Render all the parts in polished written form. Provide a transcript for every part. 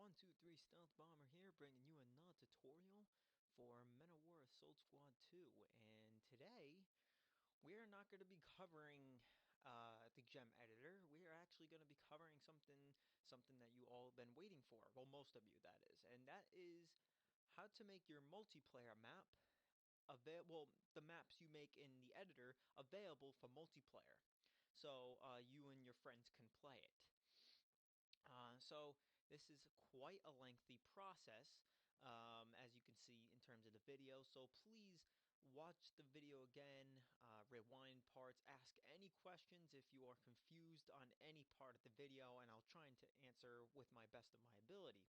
123 Stealth Bomber here, bringing you another tutorial for Men of War Assault Squad 2. And today, we are not going to be covering the gem editor. We are actually going to be covering something that you all have been waiting for. Well, most of you, that is. And that is how to make your multiplayer map available. The maps you make in the editor available for multiplayer, so you and your friends can play it. So this is quite a lengthy process, as you can see in terms of the video. So please watch the video again, rewind parts, ask any questions if you are confused on any part of the video, and I'll try to answer with my best of my ability.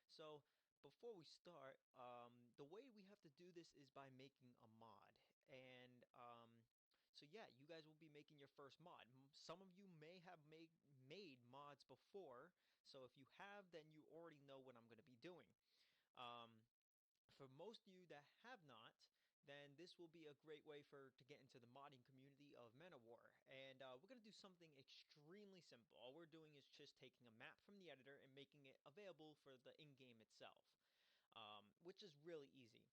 So before we start, the way we have to do this is by making a mod. And so yeah, you guys will be making your first mod. Some of you may have made mods before, so if you have, then you already know what I'm going to be doing. Um, for most of you that have not, then this will be a great way to get into the modding community of Men of War. And we're going to do something extremely simple. All we're doing is just taking a map from the editor and making it available for the in-game itself, which is really easy.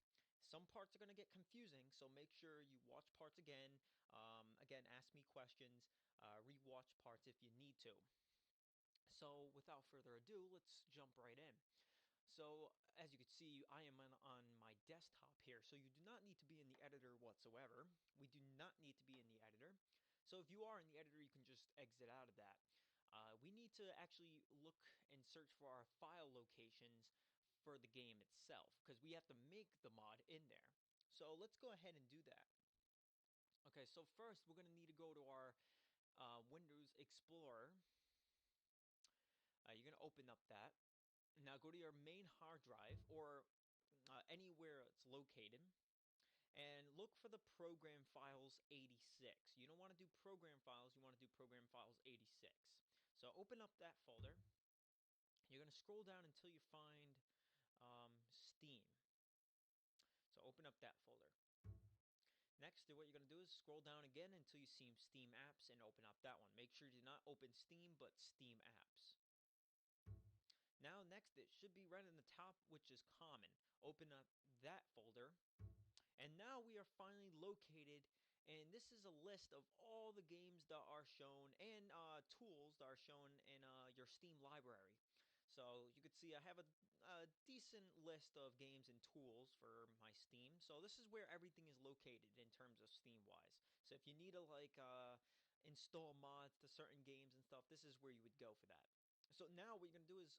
Some parts are going to get confusing, so make sure you watch parts again. Again, ask me questions, re-watch parts if you need to. So without further ado, let's jump right in. So as you can see, I am on my desktop here, so you do not need to be in the editor whatsoever. We do not need to be in the editor. So if you are in the editor, you can just exit out of that. We need to actually look and search for our file locations for the game itself, because we have to make the mod in there. So let's go ahead and do that. Okay, so first we're going to need to go to our Windows Explorer. You're going to open up that. Now go to your main hard drive, or anywhere it's located, and look for the program files 86. You don't want to do program files, you want to do program files 86. So open up that folder. You're going to scroll down until you find Steam. So open up that folder. Next, what you're going to do is scroll down again until you see Steam Apps and open up that one. Make sure you do not open Steam, but Steam Apps. Now next, it should be right in the top, which is Common. Open up that folder. And now we are finally located, and this is a list of all the games that are shown and tools that are shown in your Steam library. So you can see I have a decent list of games and tools for my Steam. So this is where everything is located in terms of Steam wise. So if you need to install mods to certain games and stuff, this is where you would go for that. So now what you're going to do is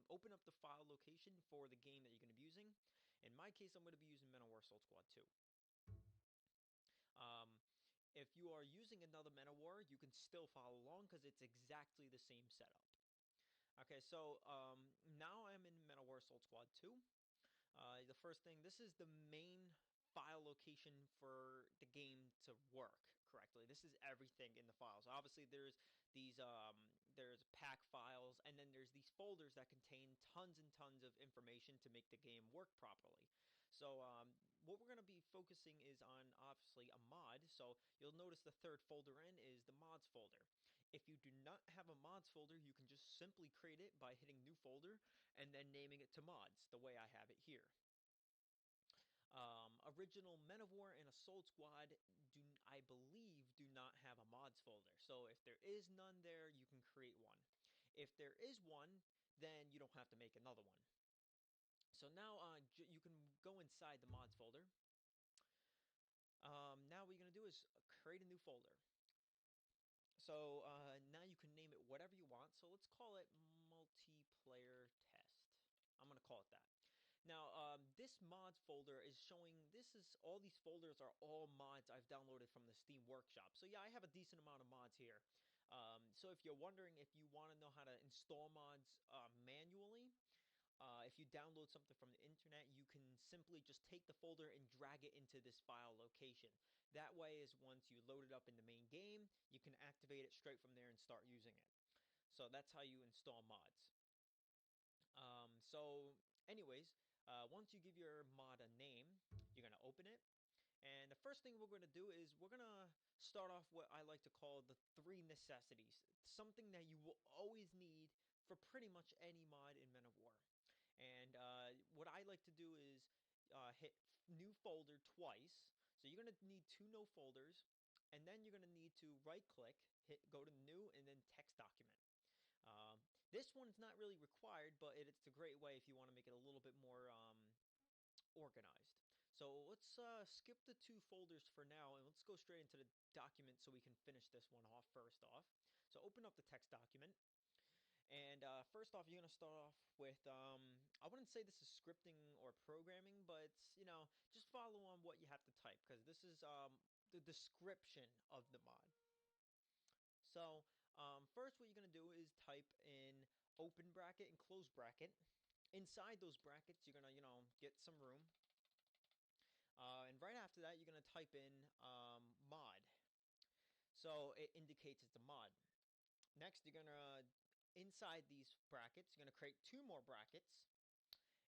open up the file location for the game that you're going to be using. In my case, I'm going to be using Men of War Assault Squad 2. Um, if you are using another Men of War, you can still follow along because it's exactly the same setup. Okay, so now I'm in Men of War Assault Squad 2. The first thing, this is the main file location for the game to work correctly. This is everything in the files. Obviously, there's these there's pack files, and then there's these folders that contain tons and tons of information to make the game work properly. So what we're going to be focusing is on obviously a mod. So you'll notice the third folder in is the mods folder. If you do not have a mods folder, you can just simply create it by hitting new folder and then naming it to mods, the way I have it here. Original Men of War and Assault Squad I believe, do not have a mods folder. So if there is none there, you can create one. If there is one, then you don't have to make another one. So now you can go inside the mods folder. Now what you're going to do is create a new folder. So now you can name it whatever you want. So let's call it multiplayer test. I'm going to call it that. Now, this mods folder is showing, all these folders are all mods I've downloaded from the Steam Workshop. So yeah, I have a decent amount of mods here. So if you're wondering if you want to know how to install mods manually, if you download something from the internet, you can simply just take the folder and drag it into this file location. That way is once you load it up in the main game, you can activate it straight from there and start using it. So that's how you install mods. So anyways, once you give your mod a name, you're going to open it. And the first thing we're going to do is we're going to start off what I like to call the three necessities. Something that you will always need for pretty much any mod in Men of War. And what I like to do is hit new folder twice. So you're going to need two no folders, and then you're going to need to right click, hit go to new, and then text document. Um, this one's not really required, but it's a great way if you want to make it a little bit more organized. So let's skip the two folders for now, and let's go straight into the document so we can finish this one off first off. So open up the text document. And first off, you're going to start off with, I wouldn't say this is scripting or programming, but, just follow on what you have to type, because this is the description of the mod. So first what you're going to do is type in open bracket and close bracket. Inside those brackets, you're going to, get some room. And right after that, you're going to type in mod. So it indicates it's a mod. Next, you're going to, inside these brackets, you're going to create two more brackets.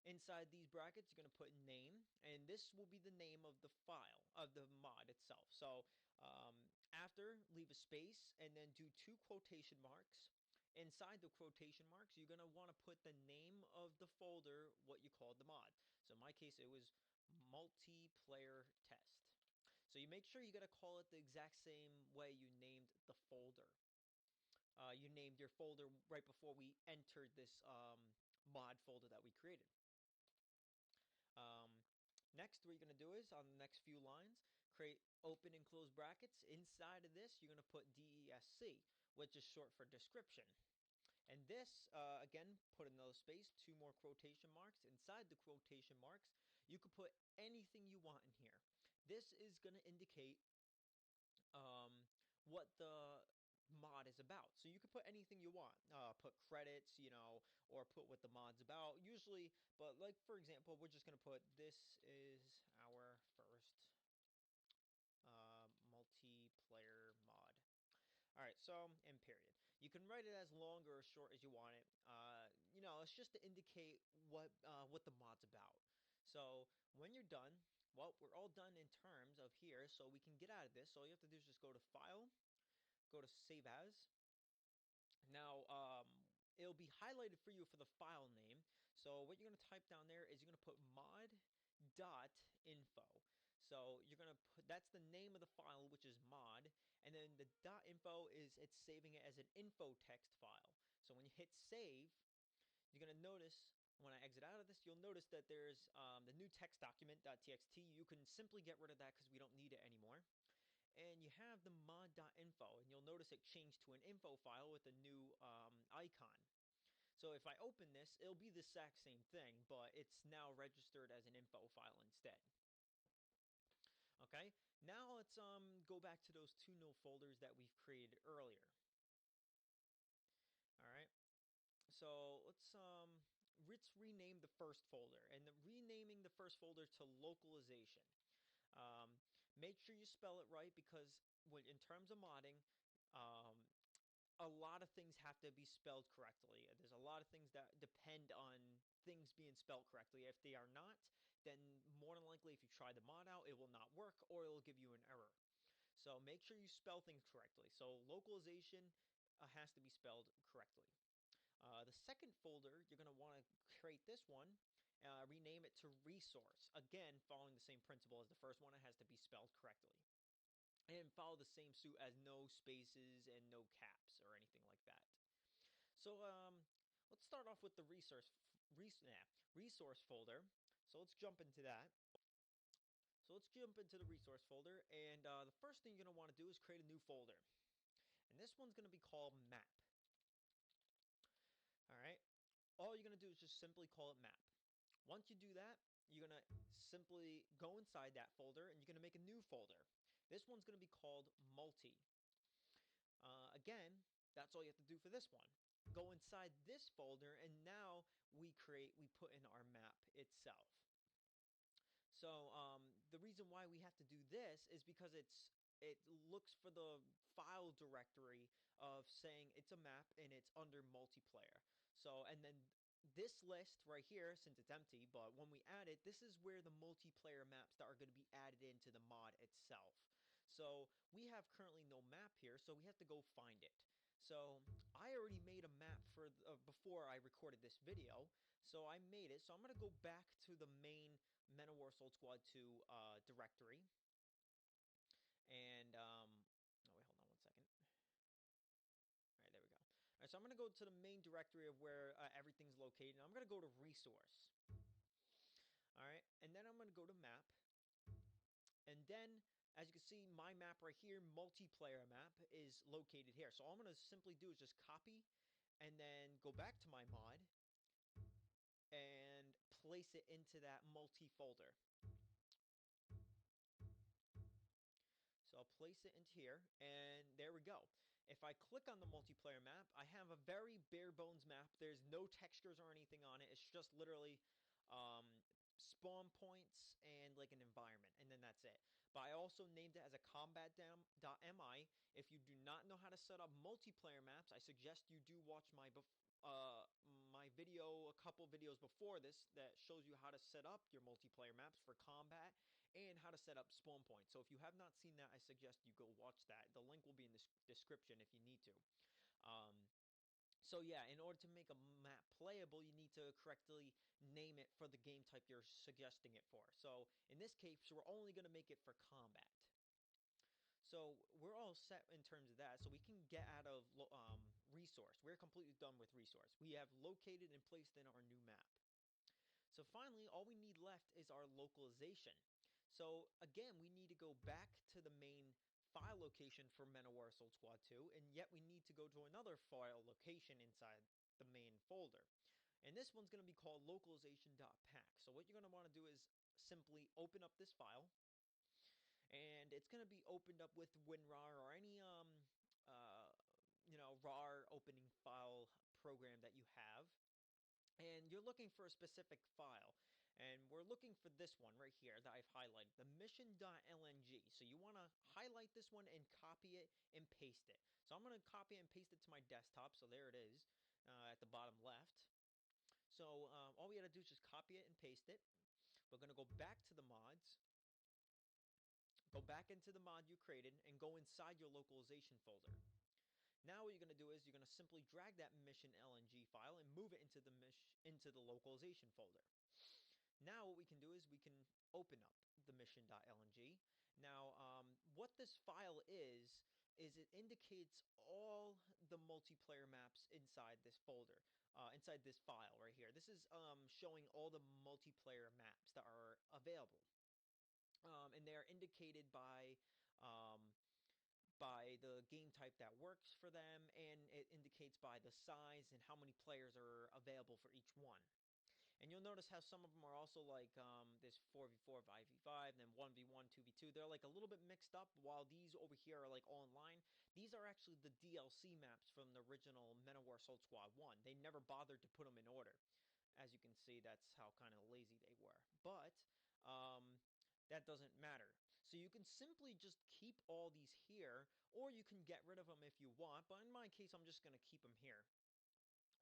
Inside these brackets, you're going to put name, and this will be the name of the file, of the mod itself. So after, leave a space, and then do two quotation marks. Inside the quotation marks, you're going to want to put the name of the folder, what you called the mod. So in my case, it was multiplayer test. So you make sure you got to call it the exact same way you named the folder. You named your folder right before we entered this mod folder that we created. Um, Next, what you're going to do is, on the next few lines, create open and close brackets. Inside of this, you're going to put DESC, which is short for description. And this, again, put another space, two more quotation marks. Inside the quotation marks, you could put anything you want in here. This is going to indicate what the mod is about. So you could put anything you want. Put credits, or put what the mod's about. Usually, but like for example, we're just gonna put this is our first multiplayer mod. All right, so and period. You can write it as long or as short as you want it. It's just to indicate what the mod's about. So when you're done, well, we're all done in terms of here, so we can get out of this. So all you have to do is just go to File, go to Save As. Now, it'll be highlighted for you for the file name. So what you're going to type down there is you're going to put mod.info. So you're going to put, that's the name of the file, which is mod. And then the .info is it's saving it as an info text file. So when you hit save, you're going to notice when I exit out of this, you'll notice that there's the new text document.txt. You can simply get rid of that because we don't need it anymore. And you have the mod.info, and you'll notice it changed to an info file with a new icon. So if I open this, it'll be the exact same thing, but it's now registered as an info file instead. Okay, now let's go back to those two no folders that we've created earlier. All right, so let's rename the first folder, and renaming the first folder to localization. Make sure you spell it right, because in terms of modding, um, a lot of things have to be spelled correctly. There's a lot of things that depend on things being spelled correctly. If they are not, then more than likely, if you try the mod out, it will not work, or it'll give you an error. So make sure you spell things correctly. So localization has to be spelled correctly. The second folder, you're going to want to create this one, rename it to resource. Again, following the same principle as the first one, it has to be spelled correctly. And follow the same suit as no spaces and no caps or anything like that. So let's start off with the resource folder. So let's jump into that. So let's jump into the resource folder, and the first thing you're going to want to do is create a new folder. And this one's going to be called map. All right. All you're going to do is just simply call it map. Once you do that, you're going to simply go inside that folder, and you're going to make a new folder. This one's going to be called multi. Again, that's all you have to do for this one. Go inside this folder, and now we put in our map itself. So the reason why we have to do this is because it looks for the file directory of saying it's a map and it's under multiplayer. So, and then this list right here, since it's empty, but when we add it, this is where the multiplayer maps that are going to be added into the mod itself. So we have currently no map here, so we have to go find it. So I already made a map for before I recorded this video. So I made it. So I'm going to go back to the main Men of War Assault Squad 2 directory. And, oh wait, hold on 1 second. All right, there we go. All right, so I'm going to go to the main directory of where everything's located. And I'm going to go to resource. All right, and then I'm going to go to map. And then, as you can see, my map right here, multiplayer map, is located here. So all I'm going to simply do is just copy and then go back to my mod and place it into that multi folder. So I'll place it into here, and there we go. If I click on the multiplayer map, I have a very bare bones map. There's no textures or anything on it. It's just literally um, spawn points and like an environment, and then that's it. But I also named it as a combat.mi. If you do not know how to set up multiplayer maps, I suggest you do watch uh, my video, a couple videos before this that shows you how to set up your multiplayer maps for combat and how to set up spawn points. So if you have not seen that, I suggest you go watch that. The link will be in the description if you need to. Um, so yeah, in order to make a map playable, you need to correctly name it for the game type you're suggesting it for. So in this case, we're only going to make it for combat. So we're all set in terms of that. So we can get out of resource. We're completely done with resource. We have located and placed in our new map. So finally, all we need left is our localization. So again, we need to go back to the main file location for Men of War Assault Squad 2, and yet we need to go to another file location inside the main folder. And this one's going to be called localization.pack. So what you're going to want to do is simply open up this file, and it's going to be opened up with WinRAR or any uh, RAR opening file program that you have. And you're looking for a specific file. And we're looking for this one right here that I've highlighted, the mission.lng. So you want to highlight this one and copy it and paste it. So I'm going to copy and paste it to my desktop. So there it is at the bottom left. So all we got to do is just copy it and paste it. We're going to go back to the mods, go back into the mod you created, and go inside your localization folder. Now what you're going to do is you're going to simply drag that mission LNG file and move it into the localization folder. Now what we can do is we can open up the mission.lng. Now what this file is it indicates all the multiplayer maps inside this folder, inside this file right here. This is showing all the multiplayer maps that are available. And they are indicated by the game type that works for them, and it indicates by the size and how many players are available for each one. And you'll notice how some of them are also like this 4v4, 5v5, and then 1v1, 2v2. They're like a little bit mixed up, while these over here are like online. These are actually the DLC maps from the original Men of War Assault Squad 1. They never bothered to put them in order. As you can see, that's how kind of lazy they were. But that doesn't matter. So you can simply just keep all these here, or you can get rid of them if you want. But in my case, I'm just going to keep them here.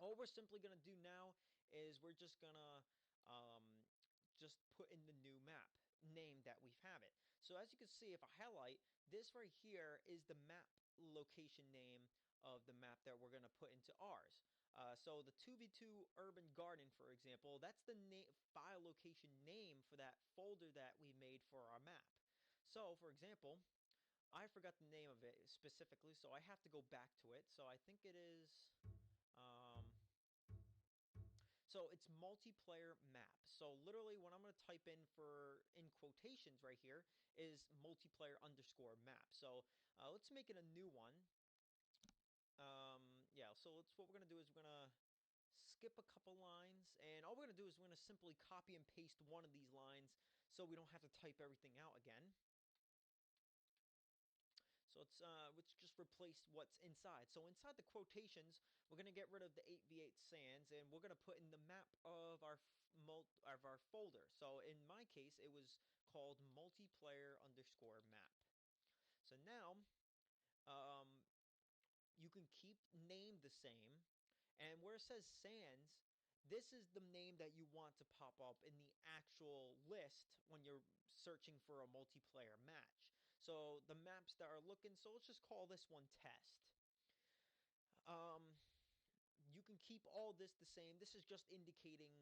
All we're simply going to do now is we're just going to just put in the new map name that we have it. So as you can see, if I highlight, this right here is the map location name of the map that we're going to put into ours. So the 2v2 Urban Garden, for example, that's the file location name for that folder that we made for our map. So, for example, I forgot the name of it specifically, so I have to go back to it. So I think it is... Um, so it's multiplayer map. So literally what I'm going to type in quotations right here is multiplayer underscore map. So let's make it a new one. Yeah, so what we're going to do is we're going to skip a couple lines, and all we're going to do is we're going to simply copy and paste one of these lines so we don't have to type everything out again. So let's just replace what's inside. So inside the quotations, we're going to get rid of the 8v8 sands, and we're going to put in the map of our folder. So in my case, it was called multiplayer underscore map. So now you can keep name the same, and where it says sands, this is the name that you want to pop up in the actual list when you're searching for a multiplayer match. So the maps that are looking, so let's just call this one test. Um, you can keep all this the same. This is just indicating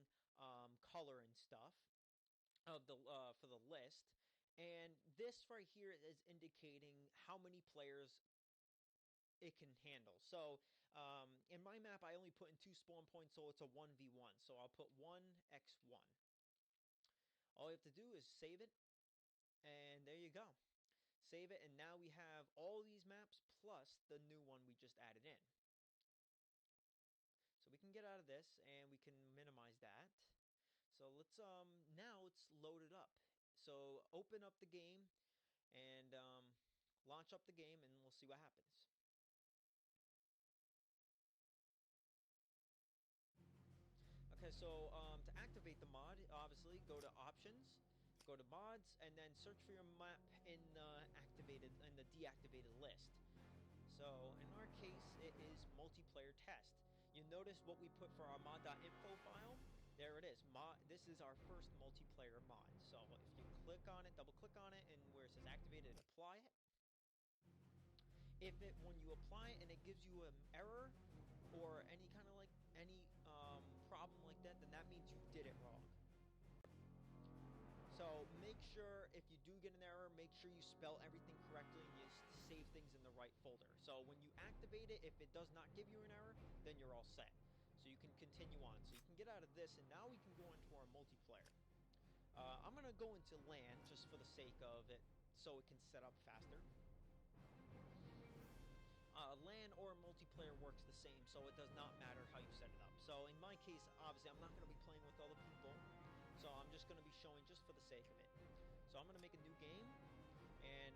color and stuff of the for the list, and this right here is indicating how many players it can handle. So in my map, I only put in 2 spawn points, so it's a 1v1. So I'll put 1x1. All you have to do is save it, and there you go. Save it, and now we have all these maps plus the new one we just added in. So we can get out of this, and we can minimize that. So now let's load it up. So open up the game, and launch up the game, and we'll see what happens. Okay, so to activate the mod, obviously go to options, go to mods, and then search for your map in the deactivated list. So in our case, it is multiplayer test. You notice what we put for our mod.info file. There it is. This is our first multiplayer mod. So if you click on it, double click on it, and where it says activated, apply it. When you apply it and it gives you an error or any kind of problem like that, then that means you did it wrong. So make sure if you do get an error, make sure you spell everything correctly and you save things in the right folder. So when you activate it, if it does not give you an error, then you're all set. So you can continue on. So you can get out of this, and now we can go into our multiplayer. I'm going to go into LAN just for the sake of it, so it can set up faster. LAN or multiplayer works the same, so it does not matter how you set it up. So in my case, obviously, I'm not going to be playing with other people, so I'm just going to be showing just for the sake of it. So I'm going to make a new game, and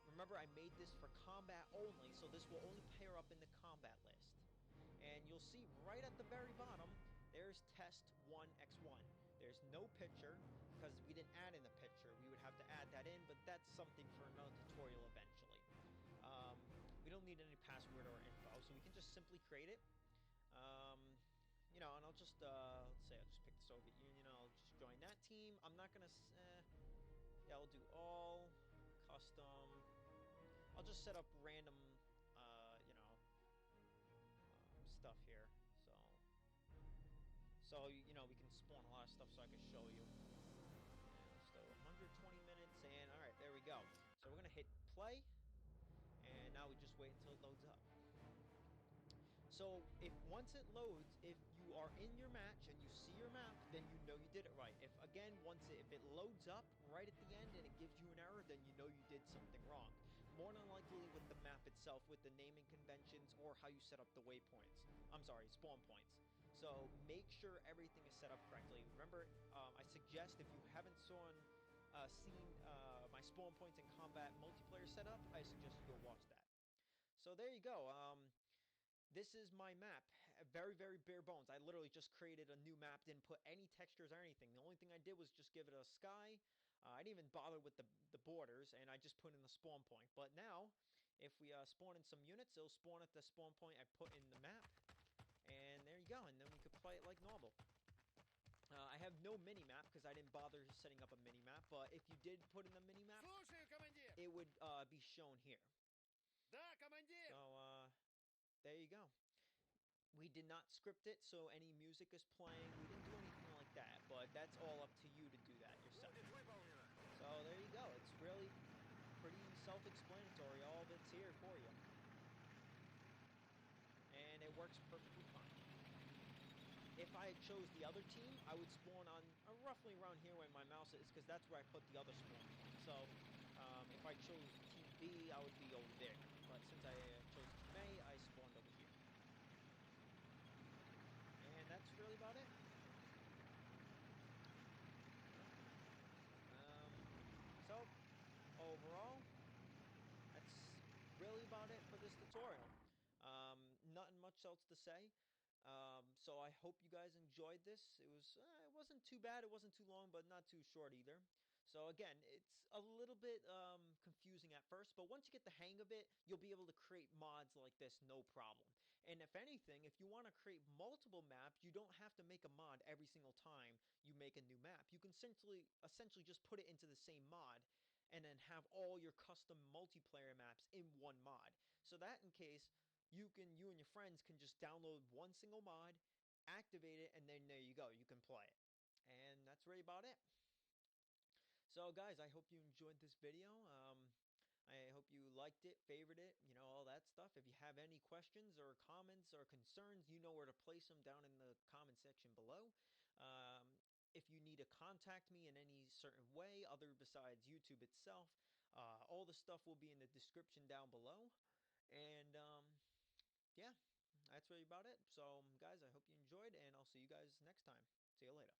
remember, I made this for combat only, so this will only pair up in the combat list. And you'll see right at the very bottom, there's test 1x1. There's no picture, because we didn't add in the picture. We would have to add that in, but that's something for another tutorial eventually. We don't need any password or info, so we can just simply create it. You know, and I'll just, let's say I'll just pick the Soviet Union, I'll just join that team. I'm not gonna, yeah, I'll do all, custom. I'll just set up random, you know, stuff here, so, you know, we can spawn a lot of stuff so I can show you. So 120 minutes, and alright, there we go. So we're gonna hit play. And now we just wait until it loads up. So once it loads, if you are in your match and you see your map, then you know you did it right. If it loads up right at the end and it gives you an error, then you know you did something wrong. More than likely with the map itself, with the naming conventions, or how you set up the waypoints. I'm sorry, spawn points. So make sure everything is set up correctly. Remember, I suggest if you haven't seen my spawn points and combat multiplayer setup, I suggest you go watch that. So there you go. This is my map. Very, very bare bones. I literally just created a new map, didn't put any textures or anything. The only thing I did was just give it a sky. I didn't even bother with the borders, and I just put in the spawn point. But now, if we spawn in some units, it'll spawn at the spawn point I put in the map. And there you go, and then we could play it like normal. I have no mini-map because I didn't bother setting up a mini-map, but if you did put in a mini-map, it would be shown here. So, there you go. We did not script it, so any music is playing. We didn't do anything like that, but that's all up to you to do that yourself. So there you go. It's really pretty self-explanatory. All of it's here for you. And it works perfectly fine. If I had chose the other team, I would spawn on roughly around here where my mouse is, because that's where I put the other spawn point. So, if I chose Team B, I would be over there. But since I chose Team A, I spawned over here. And that's really about it. So, overall, that's really about it for this tutorial. Nothing much else to say. So I hope you guys enjoyed this. It wasn't too bad. It wasn't too long, but not too short either. So again, it's a little bit confusing at first, but once you get the hang of it, you'll be able to create mods like this, no problem. And if anything, if you want to create multiple maps, you don't have to make a mod every single time you make a new map. You can essentially just put it into the same mod and then have all your custom multiplayer maps in one mod. So that in case you and your friends can just download one single mod, activate it, and then there you go. You can play it. And that's really about it. So guys, I hope you enjoyed this video. I hope you liked it, favored it, all that stuff. If you have any questions or comments or concerns, you know where to place them down in the comment section below. Um, if you need to contact me in any certain way, other besides YouTube itself, all the stuff will be in the description down below. And yeah, that's really about it. So, guys, I hope you enjoyed, and I'll see you guys next time. See you later.